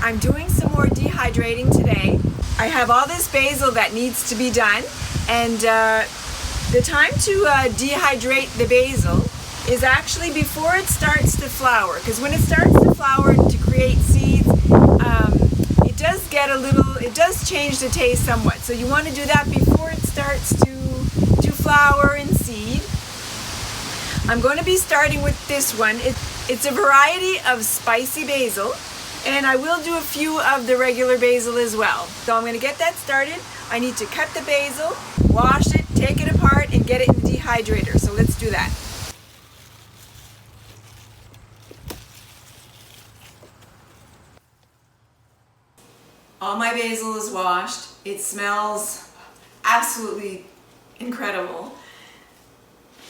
I'm doing some more dehydrating today. I have all this basil that needs to be done, and the time to dehydrate the basil is actually before it starts to flower, because when it starts to flower and to create seeds, it does get it does change the taste somewhat. So you want to do that before it starts to flower and seed. I'm going to be starting with this one. It's a variety of spicy basil, and I will do a few of the regular basil as well. So I'm going to get that started. I need to cut the basil, wash it, take it apart, and get it in the dehydrator. So let's do that. All my basil is washed. It smells absolutely incredible.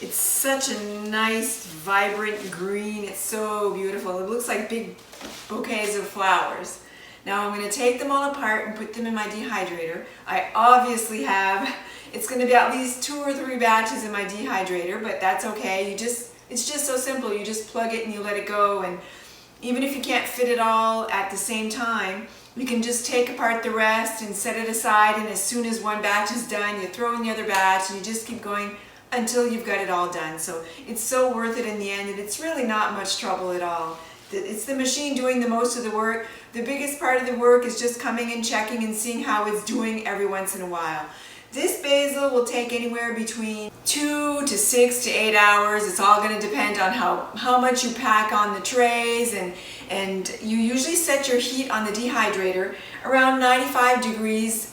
It's such a nice, vibrant green. It's so beautiful. It looks like big bouquets of flowers. Now I'm going to take them all apart and put them in my dehydrator. I obviously have, it's going to be at least 2 or 3 batches in my dehydrator, but that's okay. It's just so simple. You just plug it and you let it go, and even if you can't fit it all at the same time, you can just take apart the rest and set it aside, and as soon as one batch is done, you throw in the other batch and you just keep going until you've got it all done. So it's so worth it in the end, and it's really not much trouble at all. It's the machine doing the most of the work. The biggest part of the work is just coming and checking and seeing how it's doing every once in a while. This basil will take anywhere between 2 to 6 to 8 hours. It's all going to depend on how much you pack on the trays, and you usually set your heat on the dehydrator around 95 degrees,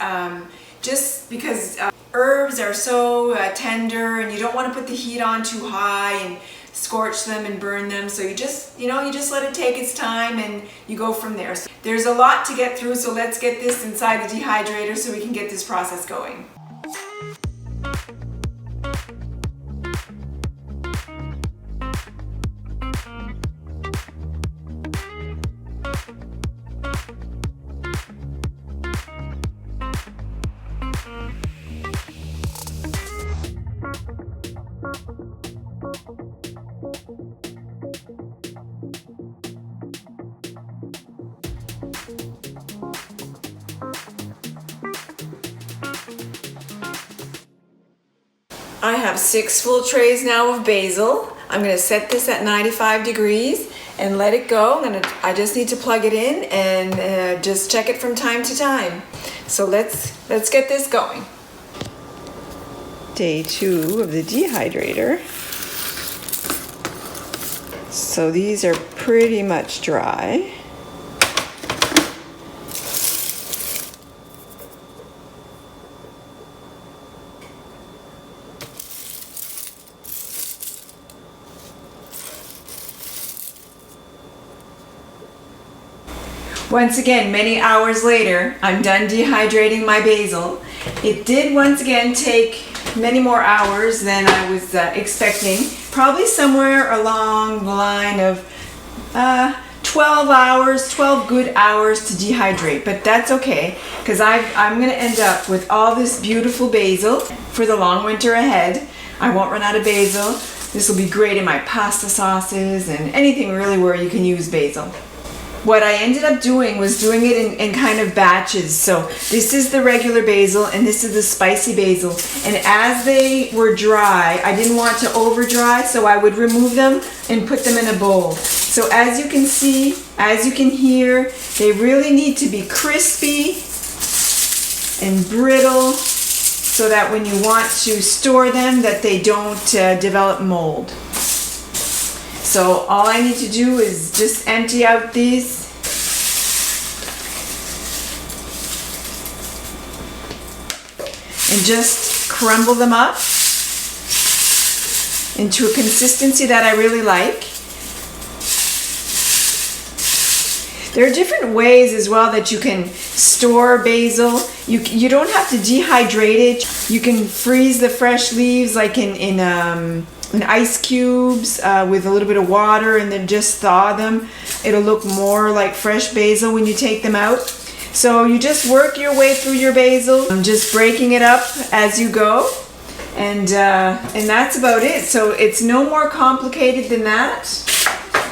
just because herbs are so tender, and you don't want to put the heat on too high and scorch them and burn them. So you just let it take its time, and you go from there. So there's a lot to get through, so let's get this inside the dehydrator so we can get this process going. I have 6 full trays now of basil. I'm going to set this at 95 degrees and let it go. I just need to plug it in and just check it from time to time. So let's get this going. Day 2 of the dehydrator. So these are pretty much dry. Once again, many hours later, I'm done dehydrating my basil. It did once again take many more hours than I was expecting. Probably somewhere along the line of 12 good hours to dehydrate, but that's okay, because I'm going to end up with all this beautiful basil for the long winter ahead. I won't run out of basil. This will be great in my pasta sauces and anything really where you can use basil. What I ended up doing was doing it in kind of batches. So this is the regular basil and this is the spicy basil. And as they were dry, I didn't want to over dry, so I would remove them and put them in a bowl. So as you can see, as you can hear, they really need to be crispy and brittle so that when you want to store them, that they don't develop mold. So all I need to do is just empty out these. And just crumble them up into a consistency that I really like. There are different ways as well that you can store basil. You don't have to dehydrate it. You can freeze the fresh leaves like in ice cubes with a little bit of water, and then just thaw them. It'll look more like fresh basil when you take them out. So you just work your way through your basil. I'm just breaking it up as you go, and that's about it. So it's no more complicated than that.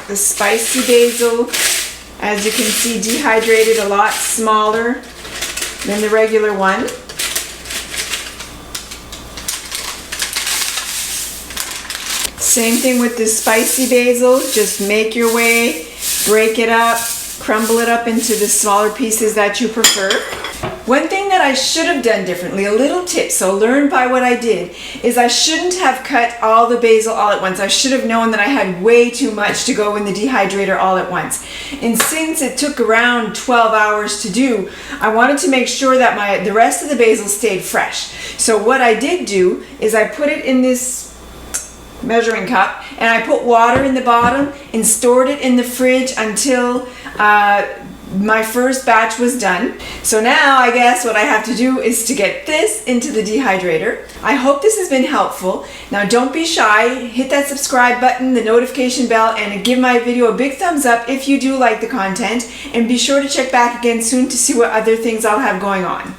The spicy basil As you can see, dehydrated, a lot smaller than the regular one. Same thing with the spicy basil. Just make your way, break it up, crumble it up into the smaller pieces that you prefer. One thing that I should have done differently, a little tip, so learn by what I did, is I shouldn't have cut all the basil all at once. I should have known that I had way too much to go in the dehydrator all at once. And since it took around 12 hours to do, I wanted to make sure that the rest of the basil stayed fresh. So what I did do is I put it in this measuring cup and I put water in the bottom and stored it in the fridge until my first batch was done. So now I guess what I have to do is to get this into the dehydrator. I hope this has been helpful. Now don't be shy, hit that subscribe button, the notification bell, and give my video a big thumbs up if you do like the content, and be sure to check back again soon to see what other things I'll have going on.